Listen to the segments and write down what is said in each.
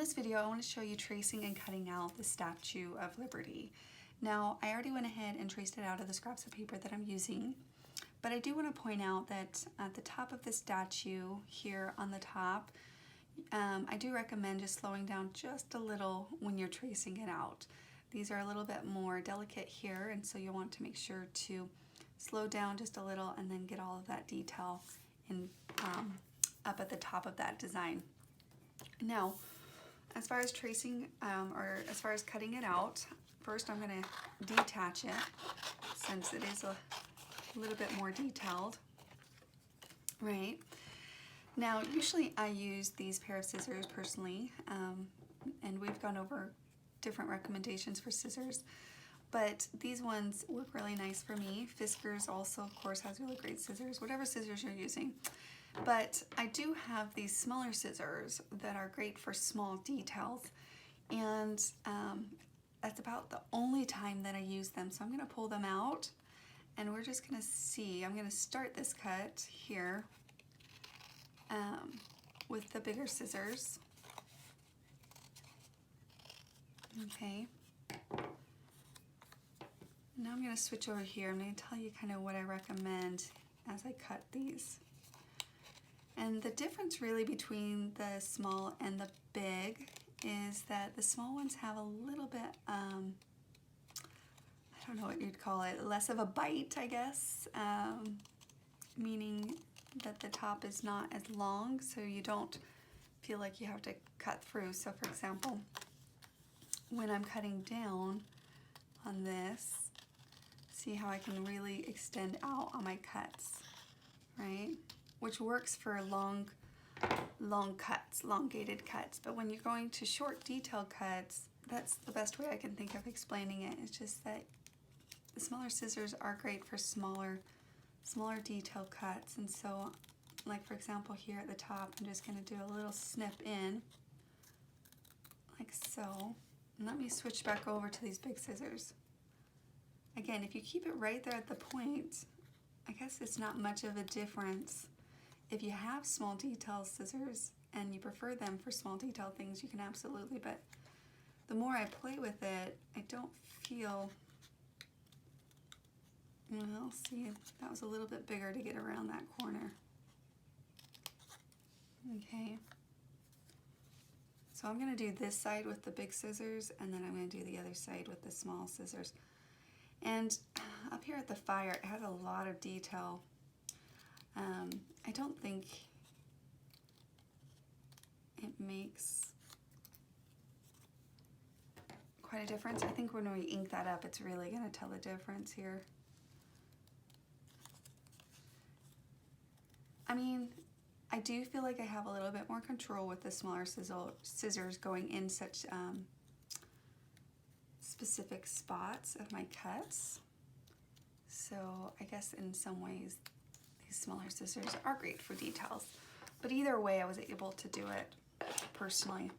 this video, I want to show you tracing and cutting out the Statue of Liberty. Now, I already went ahead and traced it out of the scraps of paper that I'm using, but I do want to point out that at the top of the statue here on the top, I do recommend just slowing down just a little when you're tracing it out. These are a little bit more delicate here, and so you'll want to make sure to slow down just a little and then get all of that detail in, up at the top of that design. Now, as far as tracing or as far as cutting it out, first I'm going to detach it since it is a little bit more detailed, right? Now, usually I use these pair of scissors personally, and we've gone over different recommendations for scissors, but these ones work really nice for me. Fiskars also, of course, has really great scissors, whatever scissors you're using. But I do have these smaller scissors that are great for small details, and that's about the only time that I use them. So I'm going to pull them out, and we're just going to see. I'm going to start this cut here with the bigger scissors. Okay. Now I'm going to switch over here. I'm going to tell you kind of what I recommend as I cut these. And the difference really between the small and the big is that the small ones have a little bit, I don't know what you'd call it, less of a bite, I guess, meaning that the top is not as long, so you don't feel like you have to cut through. So for example, when I'm cutting down on this, see how I can really extend out on my cuts, right? Which works for long cuts, elongated cuts. But when you're going to short detailed cuts, that's the best way I can think of explaining it. It's just that the smaller scissors are great for smaller detailed cuts. And so, like for example here at the top, I'm just gonna do a little snip in, like so. And let me switch back over to these big scissors. Again, if you keep it right there at the point, I guess it's not much of a difference. If you have small detail scissors and you prefer them for small detail things, you can absolutely, but the more I play with it, I don't feel, well, see, that was a little bit bigger to get around that corner. Okay. So I'm going to do this side with the big scissors, and then I'm going to do the other side with the small scissors. And up here at the fire, it has a lot of detail. I don't think it makes quite a difference. I think when we ink that up, it's really going to tell the difference here. I mean, I do feel like I have a little bit more control with the smaller scissors going in such specific spots of my cuts. So I guess in some ways these smaller scissors are great for details. But either way, I was able to do it personally.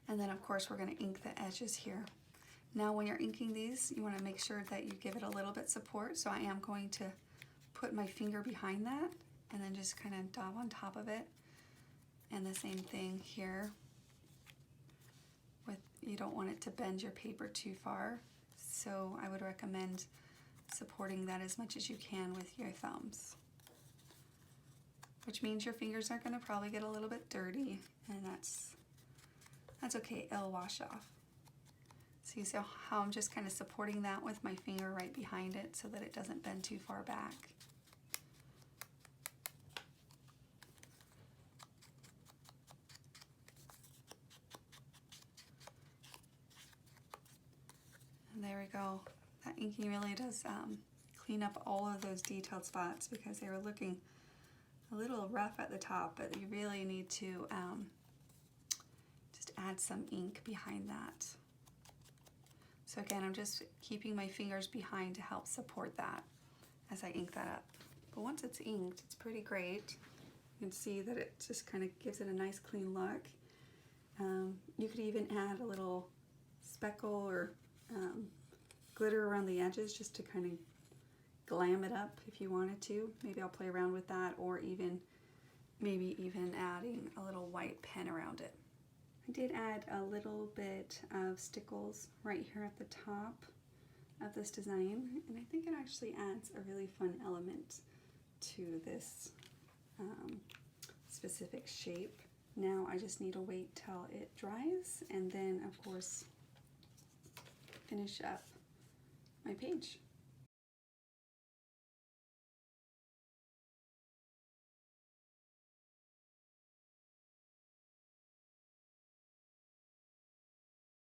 And then of course we're going to ink the edges here. Now when you're inking these, you want to make sure that you give it a little bit support. So I am going to put my finger behind that and then just kind of dab on top of it. And the same thing here. You don't want it to bend your paper too far, so I would recommend supporting that as much as you can with your thumbs. Which means your fingers are going to probably get a little bit dirty, and that's okay, it'll wash off. See so how I'm just kind of supporting that with my finger right behind it so that it doesn't bend too far back. There we go. That inking really does clean up all of those detailed spots because they were looking a little rough at the top, but you really need to just add some ink behind that. So again, I'm just keeping my fingers behind to help support that as I ink that up. But once it's inked, it's pretty great. You can see that it just kind of gives it a nice clean look. You could even add a little speckle or glitter around the edges just to kind of glam it up if you wanted to. Maybe I'll play around with that, or maybe even adding a little white pen around it. I did add a little bit of stickles right here at the top of this design, and I think it actually adds a really fun element to this specific shape. Now I just need to wait till it dries and then of course finish up my page.